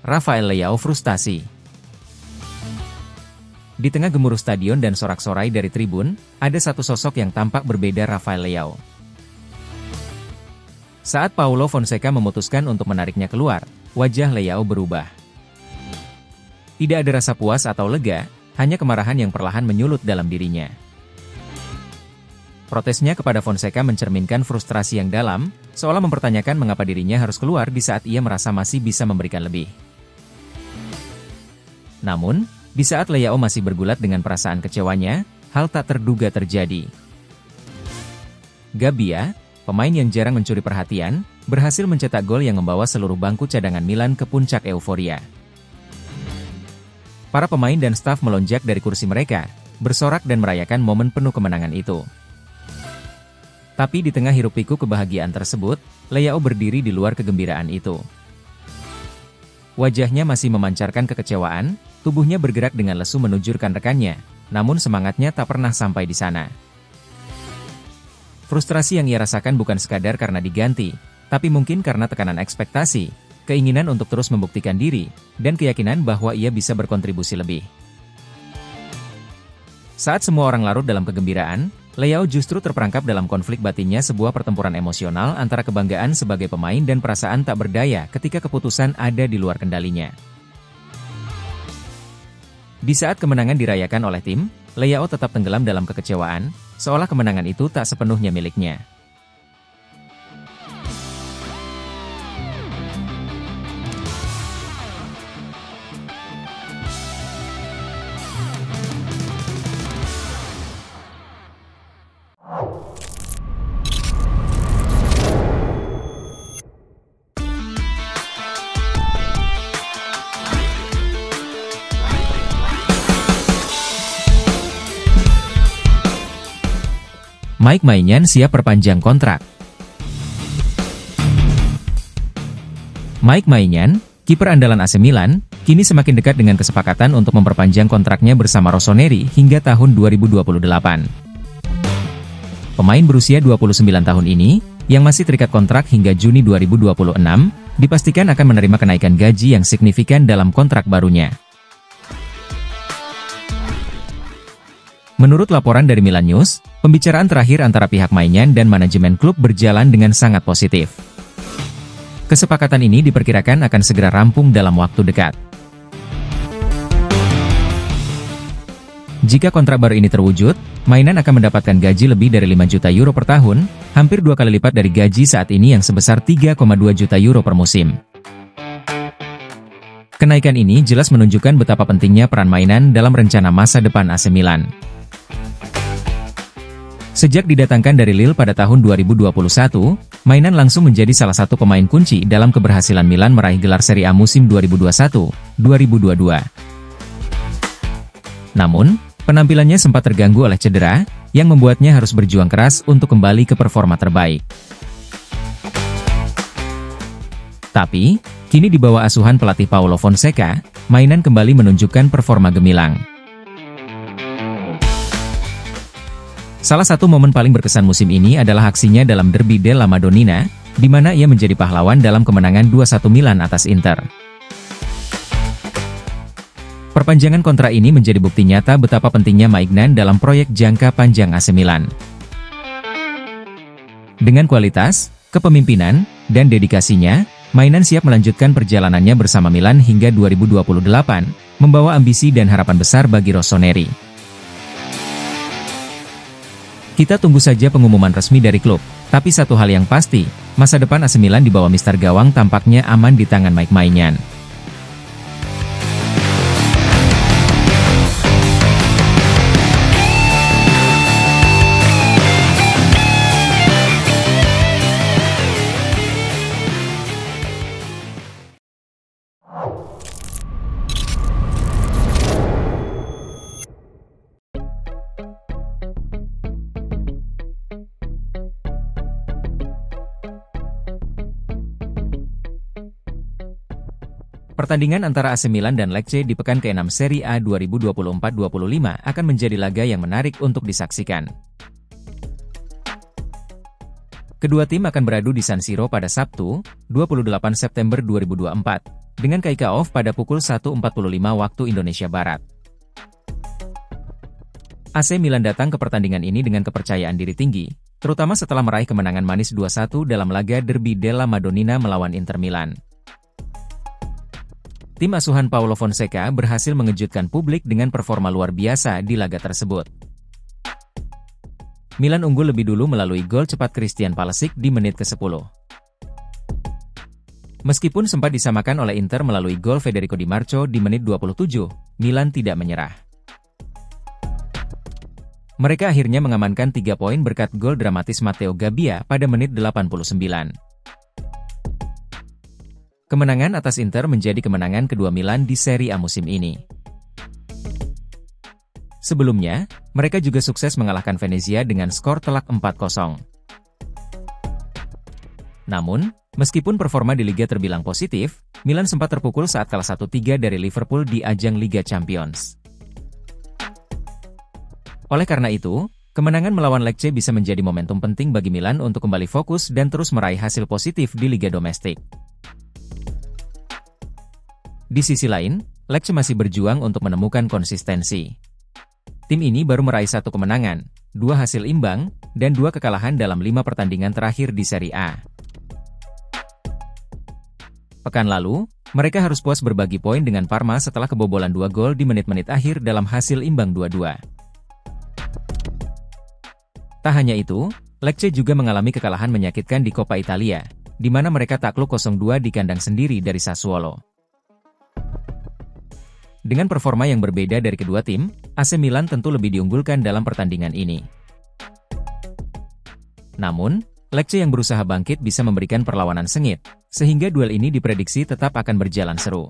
Rafael Leao frustasi. Di tengah gemuruh stadion dan sorak-sorai dari tribun, ada satu sosok yang tampak berbeda, Rafael Leao. Saat Paulo Fonseca memutuskan untuk menariknya keluar, wajah Leao berubah. Tidak ada rasa puas atau lega, hanya kemarahan yang perlahan menyulut dalam dirinya. Protesnya kepada Fonseca mencerminkan frustrasi yang dalam, seolah mempertanyakan mengapa dirinya harus keluar di saat ia merasa masih bisa memberikan lebih. Namun, di saat Leao masih bergulat dengan perasaan kecewanya, hal tak terduga terjadi. Gabbia, pemain yang jarang mencuri perhatian, berhasil mencetak gol yang membawa seluruh bangku cadangan Milan ke puncak euforia. Para pemain dan staf melonjak dari kursi mereka, bersorak dan merayakan momen penuh kemenangan itu. Tapi di tengah hiruk-pikuk kebahagiaan tersebut, Leao berdiri di luar kegembiraan itu. Wajahnya masih memancarkan kekecewaan, tubuhnya bergerak dengan lesu menuju rekan-rekannya, namun semangatnya tak pernah sampai di sana. Frustrasi yang ia rasakan bukan sekadar karena diganti, tapi mungkin karena tekanan ekspektasi, keinginan untuk terus membuktikan diri, dan keyakinan bahwa ia bisa berkontribusi lebih. Saat semua orang larut dalam kegembiraan, Leao justru terperangkap dalam konflik batinnya, sebuah pertempuran emosional antara kebanggaan sebagai pemain dan perasaan tak berdaya ketika keputusan ada di luar kendalinya. Di saat kemenangan dirayakan oleh tim, Leao tetap tenggelam dalam kekecewaan, seolah kemenangan itu tak sepenuhnya miliknya. Mike Maignan siap perpanjang kontrak. Mike Maignan, kiper andalan AC Milan, kini semakin dekat dengan kesepakatan untuk memperpanjang kontraknya bersama Rossoneri hingga tahun 2028. Pemain berusia 29 tahun ini, yang masih terikat kontrak hingga Juni 2026, dipastikan akan menerima kenaikan gaji yang signifikan dalam kontrak barunya. Menurut laporan dari Milan News, pembicaraan terakhir antara pihak Maignan dan manajemen klub berjalan dengan sangat positif. Kesepakatan ini diperkirakan akan segera rampung dalam waktu dekat. Jika kontrak baru ini terwujud, Maignan akan mendapatkan gaji lebih dari 5 juta euro per tahun, hampir 2 kali lipat dari gaji saat ini yang sebesar 3,2 juta euro per musim. Kenaikan ini jelas menunjukkan betapa pentingnya peran Maignan dalam rencana masa depan AC Milan. Sejak didatangkan dari Lille pada tahun 2021, Maignan langsung menjadi salah satu pemain kunci dalam keberhasilan Milan meraih gelar Serie A musim 2021-2022. Namun, penampilannya sempat terganggu oleh cedera, yang membuatnya harus berjuang keras untuk kembali ke performa terbaik. Tapi, kini di bawah asuhan pelatih Paulo Fonseca, Maignan kembali menunjukkan performa gemilang. Salah satu momen paling berkesan musim ini adalah aksinya dalam Derby della Madonnina, di mana ia menjadi pahlawan dalam kemenangan 2-1 Milan atas Inter. Perpanjangan kontrak ini menjadi bukti nyata betapa pentingnya Maignan dalam proyek jangka panjang AC Milan. Dengan kualitas, kepemimpinan, dan dedikasinya, Maignan siap melanjutkan perjalanannya bersama Milan hingga 2028, membawa ambisi dan harapan besar bagi Rossoneri. Kita tunggu saja pengumuman resmi dari klub, tapi satu hal yang pasti, masa depan AC Milan di bawah Mister Gawang tampaknya aman di tangan Mike Maignan. Pertandingan antara AC Milan dan Lecce di pekan ke-6 Serie A 2024-25 akan menjadi laga yang menarik untuk disaksikan. Kedua tim akan beradu di San Siro pada Sabtu, 28 September 2024. dengan kick-off pada pukul 1.45 waktu Indonesia Barat. AC Milan datang ke pertandingan ini dengan kepercayaan diri tinggi, terutama setelah meraih kemenangan manis 2-1 dalam laga Derby della Madonnina melawan Inter Milan. Tim asuhan Paulo Fonseca berhasil mengejutkan publik dengan performa luar biasa di laga tersebut. Milan unggul lebih dulu melalui gol cepat Christian Pulisic di menit ke-10. Meskipun sempat disamakan oleh Inter melalui gol Federico Di Marco di menit 27, Milan tidak menyerah. Mereka akhirnya mengamankan 3 poin berkat gol dramatis Matteo Gabbia pada menit 89. Kemenangan atas Inter menjadi kemenangan kedua Milan di Serie A musim ini. Sebelumnya, mereka juga sukses mengalahkan Venezia dengan skor telak 4-0. Namun, meskipun performa di Liga terbilang positif, Milan sempat terpukul saat kalah 1-3 dari Liverpool di ajang Liga Champions. Oleh karena itu, kemenangan melawan Lecce bisa menjadi momentum penting bagi Milan untuk kembali fokus dan terus meraih hasil positif di Liga Domestik. Di sisi lain, Lecce masih berjuang untuk menemukan konsistensi. Tim ini baru meraih 1 kemenangan, 2 hasil imbang, dan 2 kekalahan dalam 5 pertandingan terakhir di Serie A. Pekan lalu, mereka harus puas berbagi poin dengan Parma setelah kebobolan 2 gol di menit-menit akhir dalam hasil imbang 2-2. Tak hanya itu, Lecce juga mengalami kekalahan menyakitkan di Coppa Italia, di mana mereka takluk 0-2 di kandang sendiri dari Sassuolo. Dengan performa yang berbeda dari kedua tim, AC Milan tentu lebih diunggulkan dalam pertandingan ini. Namun, Lecce yang berusaha bangkit bisa memberikan perlawanan sengit, sehingga duel ini diprediksi tetap akan berjalan seru.